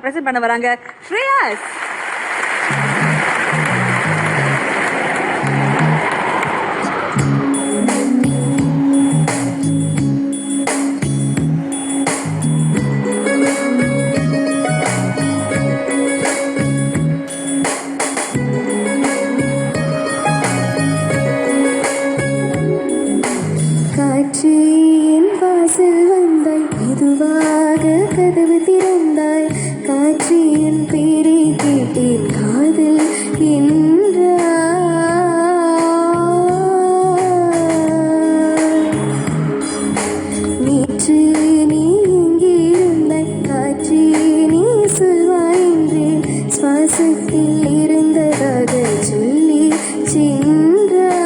Present பண்ண வராங்க ஸ்ரேயாஸ். காற்றின் வாசல் வந்தாய், மெதுவாக கதவு திறந்தாய், காற்றின் பேரை கேட்டேன் காதல் என்றாய். நேற்று நீ எங்கே இருந்தாய், காற்றே நீ சொல்வாய் என்றேன், சுவாசத்தில் இருந்ததாக சொல்லி சென்றாய்.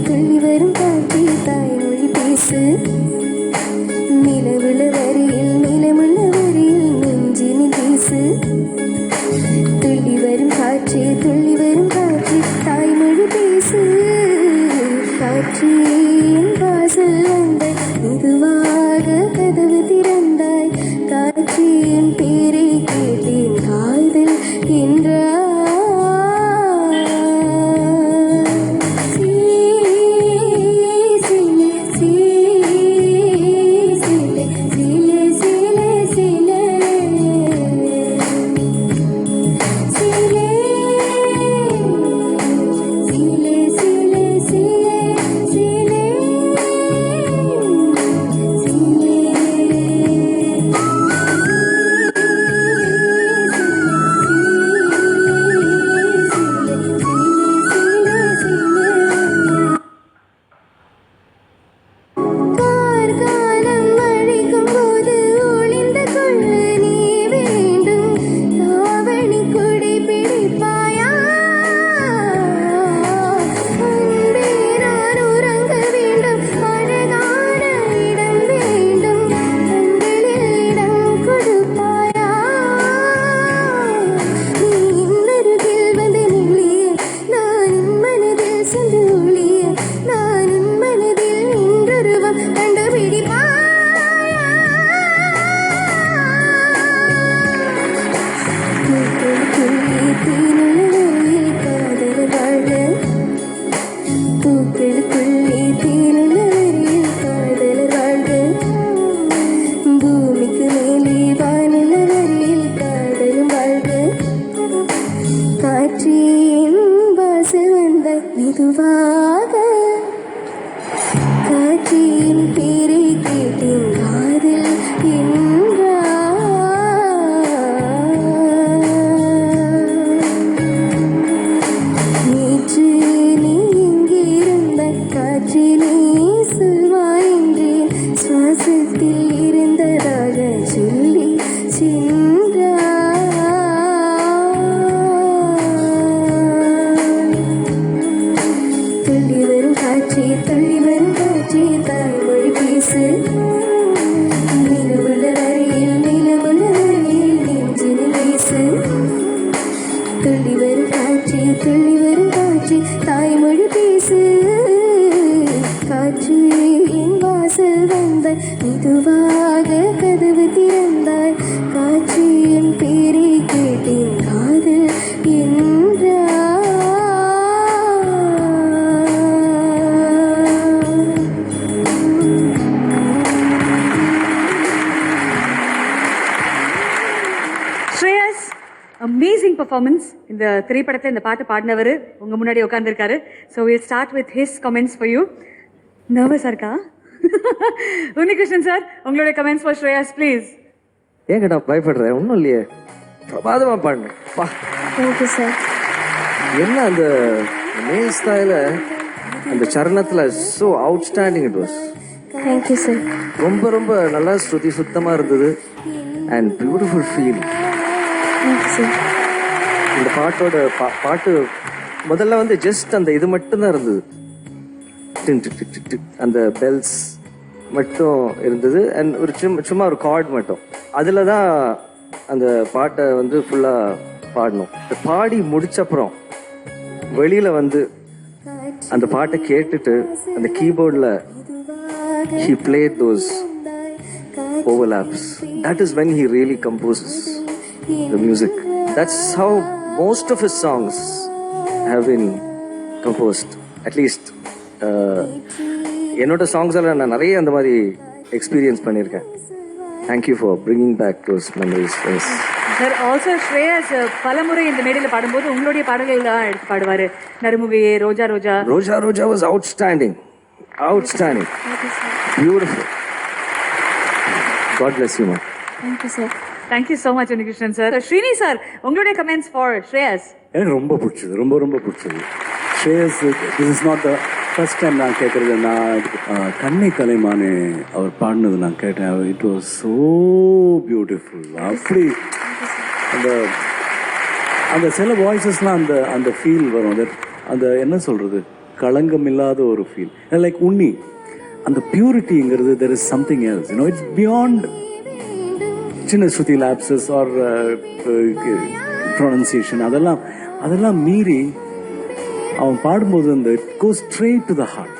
துள்ளி வரும் காற்றே தாய்மொழி பேசு, நிலவுள்ள வரியில் நிலமுள்ள வரியில் நெஞ்சினில் பேசு. துள்ளி வரும் காற்றே தாய்மொழி பேசு, காற்றின் வாசல் வந்தாய், மெதுவாக கதவு திறந்தாய், காற்றின் பேரை கேட்டேன் காதல் என்றாய். மெதுவாக காற்றின் பேரை கேட்டேன் காதல் என்றாய். நேற்று நீ எங்கே இருந்தாய், காற்றிலே சொல்வாய் என்றேன், சுவாசத்தில் இருந்ததாக சொல்லி சென்றாய். துள்ளி வரும் காற்றே தாய்மொழி பேசு, நிலவுள்ள வரையில் நிலமுள்ள வரையில் நெஞ்சினில் பேசு. துள்ளி வரும் காற்றே தாய்மொழி பேசு, காற்று என் வாசல் வந்தாய், மெதுவாக கதவு திறந்தாய், காற்று என் பேரை கேட்டேன் காதல் என்றாய். Shreyas, amazing performance. இந்த திரைப்படத்தை இந்த பாட்டு பாடினவர் உங்க முன்னாடி உட்காந்துருக்காரு. So will start with his comments for you. நர்வஸாக இருக்கா? உன்னிகிருஷ்ணன் சார், உங்களுடைய கமெண்ட்ஸ் ஃபார் ஸ்ரேயாஸ் ப்ளீஸ். ஏங்க நான் பயப்படுறேன், ஒன்றும் இல்லையே, பிரபாதமாக பாடினேன். Thank you sir. என்ன அந்த மேல் ஸ்டைல அந்த சரணத்தில் so outstanding it was. Thank you sir. ரொம்ப ரொம்ப நல்லா ஸ்ருதி சுத்தமாக இருந்தது அண்ட் பியூட்டிஃபுல் ஃபீல். இந்த பாட்டோட பாட்டு முதல்ல வந்து ஜஸ்ட் அந்த இது மட்டும்தான் இருந்தது, அந்த பெல்ஸ் மட்டும் இருந்தது அண்ட் ஒரு சும்மா ஒரு கார்டு மட்டும். அதில் தான் அந்த பாட்டை வந்து ஃபுல்லாக பாடணும். பாடி முடிச்சப்புறம் வெளியில் வந்து அந்த பாட்டை கேட்டுட்டு அந்த கீபோர்டில் he played those overlaps. That is when he really composes the music. That's how most of his songs have been composed. At least என்னோட சாங்ஸில் நான் நிறைய அந்த மாதிரி எக்ஸ்பீரியன்ஸ் பண்ணியிருக்கேன். Thank you for bringing back those memories. Sir also Shreyas பலமுறை இந்த மேடையில் பாடும்போது உங்களுடைய பாடல்கள் தான் எடுத்து பாடுவார். Narumugaye, Roja Roja. Roja Roja was outstanding. Beautiful. God bless you, man. Thank you sir. Thank you so much Unnikrishnan sir. Srini sir, உங்களுடைய கமெண்ட்ஸ் ஃபார் ஸ்ரேயாஸ். எனக்கு ரொம்ப பிடிச்சது, ரொம்ப ரொம்ப பிடிச்சது. Shreyas, this is not the first time நான் கேட்குறது. நான் கண்ணை கலைமானே அவர் பாடினது நான் கேட்டேன். It was so beautiful. அப்படி அந்த அந்த சில வாய்ஸஸ்லாம் அந்த அந்த ஃபீல் வரும். அந்த என்ன சொல்கிறது, களங்கம் இல்லாத ஒரு ஃபீல். லைக் உன்னி, அந்த பியூரிட்டிங்கிறது there is something else, you know, it's beyond சின்ன ஸ்ருதி லேப்சஸ் ஆர் ப்ரொனன்சியேஷன். அதெல்லாம் மீறி அவன் பாடும்போது அந்த it goes straight to the heart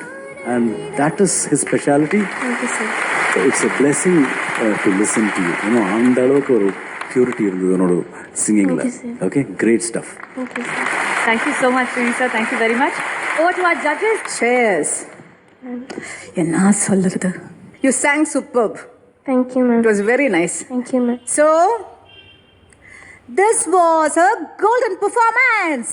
and that is his speciality. It's a blessing to listen to you. You know, அந்த அளவுக்கு ஒரு பியூரிட்டி இருந்தது என்னோட சிங்கிங்கில். Okay, great stuff. Thank you so much Srini sir. Thank you very much. Over to our judges. Shreyas, என்ன சொல்றது? You sang superb. Thank you ma'am. It was very nice. Thank you ma'am. So, this was a golden performance.